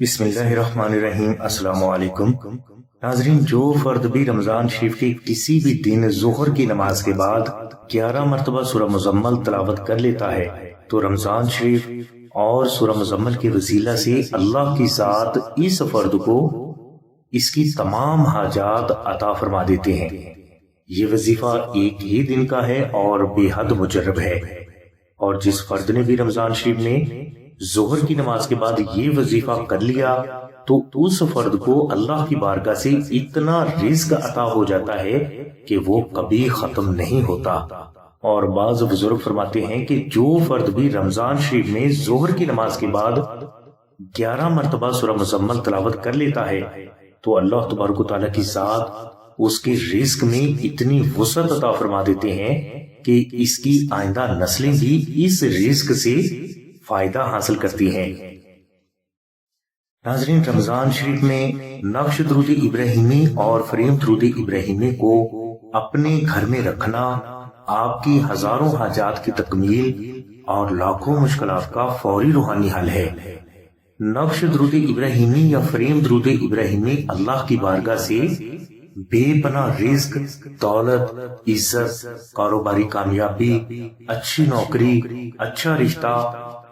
بسم اللہ الرحمن الرحیم۔ السلام علیکم ناظرین، جو فرد بھی رمضان شریف کے کسی بھی دن ظہر کی نماز کے بعد 11 مرتبہ سورہ مزمل تلاوت کر لیتا ہے تو رمضان شریف اور سورہ مزمل کے وسیلہ سے اللہ کی ذات اس فرد کو اس کی تمام حاجات عطا فرما دیتے ہیں۔ یہ وظیفہ ایک ہی دن کا ہے اور بے حد مجرب ہے، اور جس فرد نے بھی رمضان شریف میں ظہر کی نماز کے بعد یہ وظیفہ کر لیا تو اس فرد کو اللہ کی بارگاہ سے اتنا رزق عطا ہو جاتا ہے کہ وہ کبھی ختم نہیں ہوتا۔ اور بعض بزرگ فرماتے ہیں کہ جو فرد بھی رمضان شریف میں ظہر کی نماز کے بعد 11 مرتبہ سورہ مزمل تلاوت کر لیتا ہے تو اللہ تبارک و تعالیٰ کی ذات اس کے رزق میں اتنی وسعت عطا فرما دیتے ہیں کہ اس کی آئندہ نسلیں بھی اس رزق سے فائدہ حاصل کرتی ہیں۔ ناظرین، رمضان شریف میں نقش درود ابراہیمی اور فریم درود ابراہیمی کو اپنے گھر میں رکھنا آپ کی ہزاروں حاجات کی تکمیل اور لاکھوں مشکلات کا فوری روحانی حل ہے۔ نقش درود ابراہیمی یا فریم درود ابراہیمی اللہ کی بارگاہ سے بے پناہ رزق، دولت، عزت، کاروباری کامیابی، اچھی نوکری، اچھا رشتہ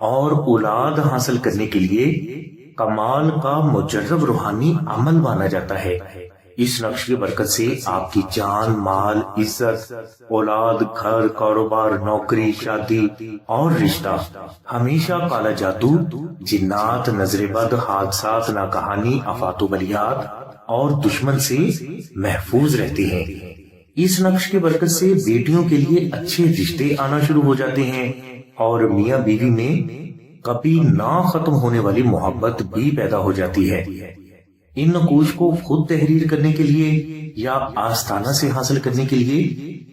اور اولاد حاصل کرنے کے لیے کمال کا مجرب روحانی عمل مانا جاتا ہے۔ اس نقش کی برکت سے آپ کی جان، مال، عزت، اولاد، گھر، کاروبار، نوکری، شادی اور رشتہ ہمیشہ کالا جادو، جنات، نظر بد، حادثات، ناکہانی، آفات و بلیات اور دشمن سے محفوظ رہتے ہیں۔ اس نقش کی برکت سے بیٹیوں کے لیے اچھے رشتے آنا شروع ہو جاتے ہیں اور میاں بیوی میں کبھی نہ ختم ہونے والی محبت بھی پیدا ہو جاتی ہے۔ ان نقوش کو خود تحریر کرنے کے لیے یا آستانہ سے حاصل کرنے کے لیے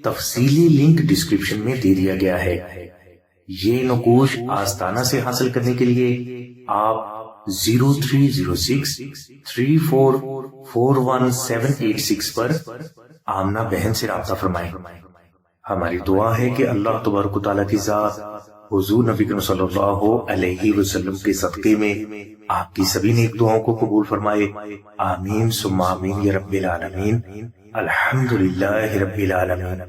تفصیلی لنک ڈسکرپشن میں دے دیا گیا ہے۔ یہ نقوش آستانہ سے حاصل کرنے کے لیے آپ 030634418786 پر آمنہ بہن سے رابطہ فرمائیں۔ ہماری دعا ہے کہ اللہ تبارک و تعالیٰ کی ذات حضور نبی کریم صلی اللہ علیہ وسلم کے صدقے میں آپ کی سبھی نیک دعاؤں کو قبول فرمائے۔ آمین ثم آمین یا رب العالمین۔ الحمدللہ رب العالمین۔